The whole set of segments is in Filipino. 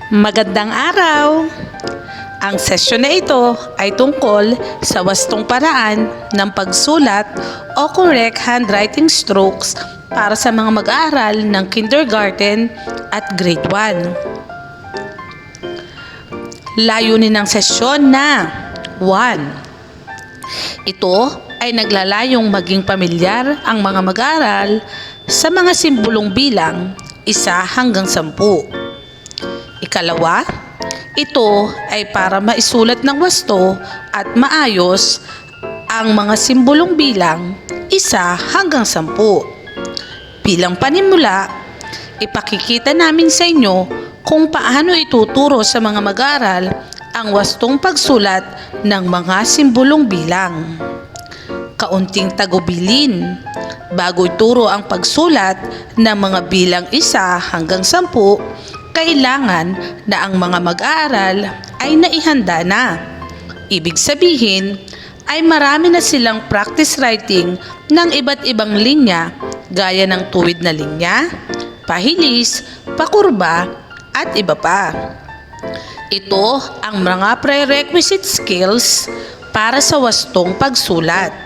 Magandang araw! Ang sesyon na ito ay tungkol sa wastong paraan ng pagsulat o correct handwriting strokes para sa mga mag-aaral ng kindergarten at grade 1. Layunin ng sesyon na 1. Ito ay naglalayong maging pamilyar ang mga mag-aaral sa mga simbolong bilang 1 hanggang 10. Ikalawa, ito ay para maisulat ng wasto at maayos ang mga simbolong bilang 1 hanggang 10. Bilang panimula, ipakikita namin sa inyo kung paano ituturo sa mga mag-aaral ang wastong pagsulat ng mga simbolong bilang. Kaunting tagubilin. Bago ituro ang pagsulat ng mga bilang 1 hanggang 10, kailangan na ang mga mag-aaral ay naihanda na. Ibig sabihin ay marami na silang practice writing ng iba't ibang linya gaya ng tuwid na linya, pahilis, pakurba at iba pa. Ito ang mga prerequisite skills para sa wastong pagsulat.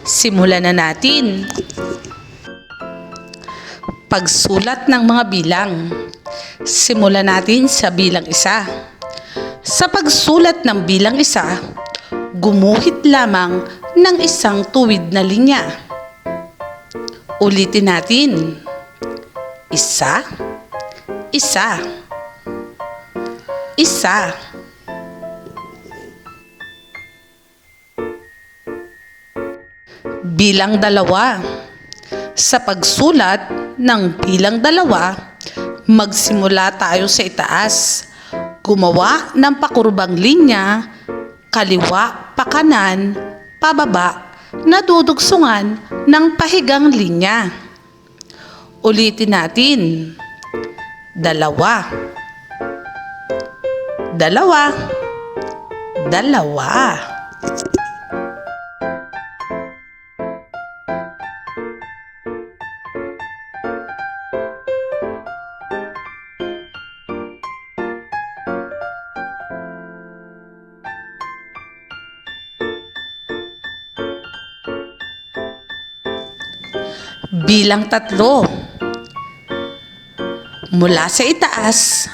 Simulan na natin. Pagsulat ng mga bilang. Simulan natin sa bilang 1. Sa pagsulat ng bilang 1, gumuhit lamang ng isang tuwid na linya. Ulitin natin. 1, 1, 1. Bilang 2. Sa pagsulat ng bilang 2, magsimula tayo sa itaas. Gumawa ng pakurbang linya, kaliwa, pakanan, pababa, na dudugsungan ng pahigang linya. Ulitin natin. 2, 2, 2. Bilang 3. Mula sa itaas,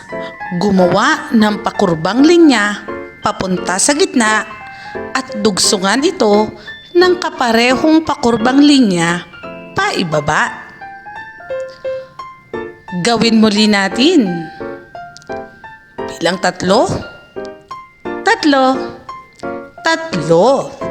gumawa ng pakurbang linya papunta sa gitna at dugsungan ito ng kaparehong pakurbang linya paibaba. Gawin muli natin. Bilang 3, 3, 3.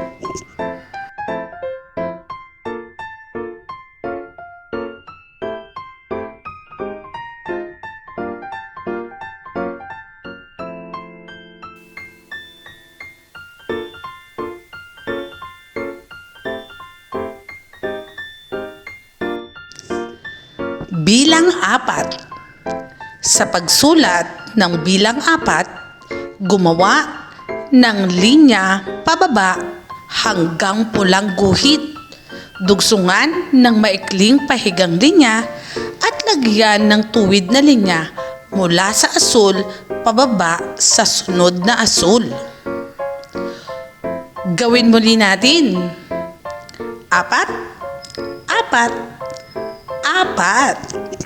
Bilang 4. Sa pagsulat ng bilang 4, gumawa ng linya pababa hanggang pulang guhit, dugsungan ng maikling pahigang linya at lagyan ng tuwid na linya mula sa asul pababa sa sunod na asul. Gawin muli natin. 4, 4, 4.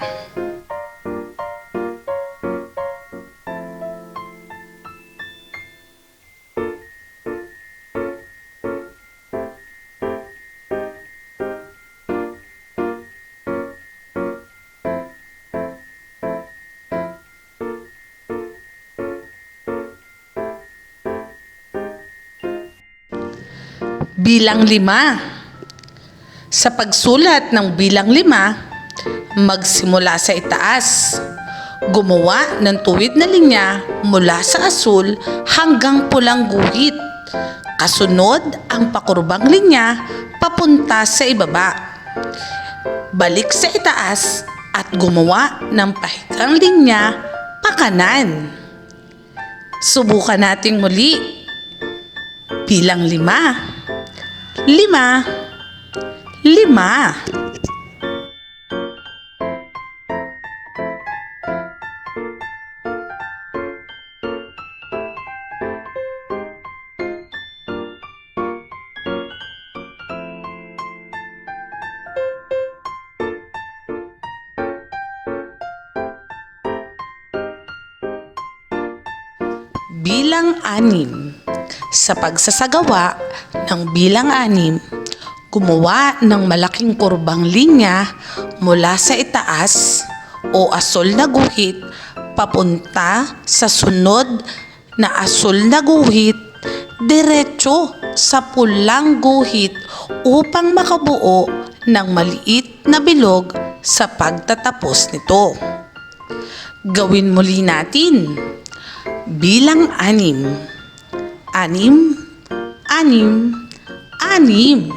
Bilang 5. Sa pagsulat ng bilang 5, magsimula sa itaas. Gumawa ng tuwid na linya mula sa asul hanggang pulang guhit. Kasunod ang pakurbang linya papunta sa ibaba. Balik sa itaas at gumawa ng pahigang linya pakanan. Subukan nating muli. Bilang 5. 5, 5. Bilang anim. Sa pagsasagawa ng bilang anim, gumawa ng malaking kurbang linya mula sa itaas o asol na guhit papunta sa sunod na asol na guhit diretso sa pulang guhit upang makabuo ng maliit na bilog sa pagtatapos nito. Gawin muli natin. Bilang anim. Anim, anim, anim.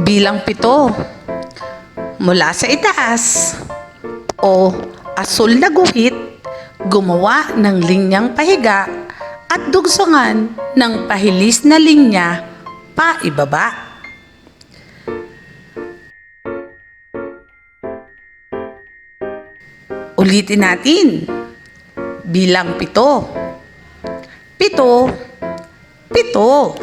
Bilang pito. Mula sa itaas o asol na guhit, gumawa ng linyang pahiga at dugsungan ng pahilis na linya paibaba. Ulitin natin. Bilang pito. Pito. Pito.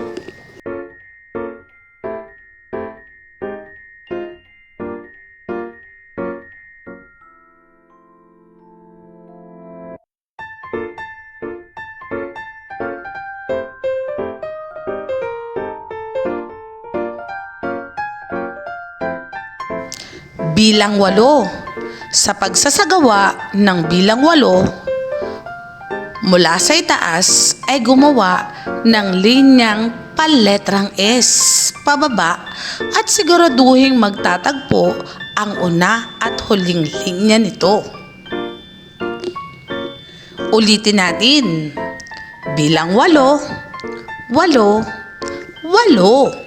Bilang walo. Sa pagsasagawa ng bilang walo, mula sa itaas ay gumawa ng linyang paletrang S pababa at siguraduhing magtatagpo ang una at huling linya nito. Ulitin natin. Bilang walo, walo, walo.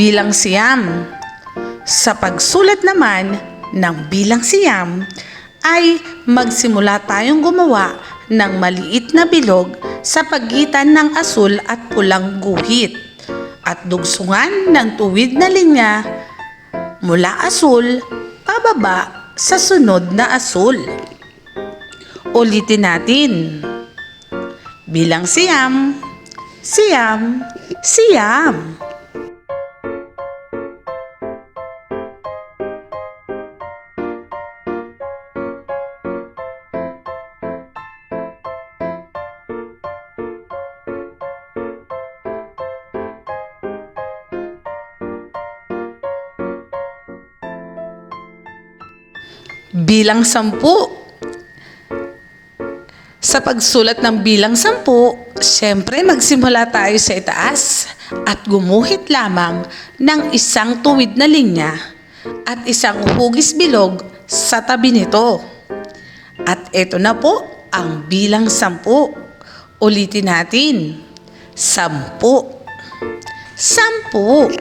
Bilang siyam. Sa pagsulat naman ng bilang siyam ay magsimula tayong gumawa ng maliit na bilog sa pagitan ng asul at pulang guhit at dugsungan ng tuwid na linya mula asul pababa sa sunod na asul. Ulitin natin. Bilang siyam, siyam, siyam. Bilang sampu. Sa pagsulat ng bilang sampu, siyempre magsimula tayo sa itaas at gumuhit lamang ng isang tuwid na linya at isang hugis bilog sa tabi nito. At ito na po ang bilang sampu. Ulitin natin. Sampu. Sampu.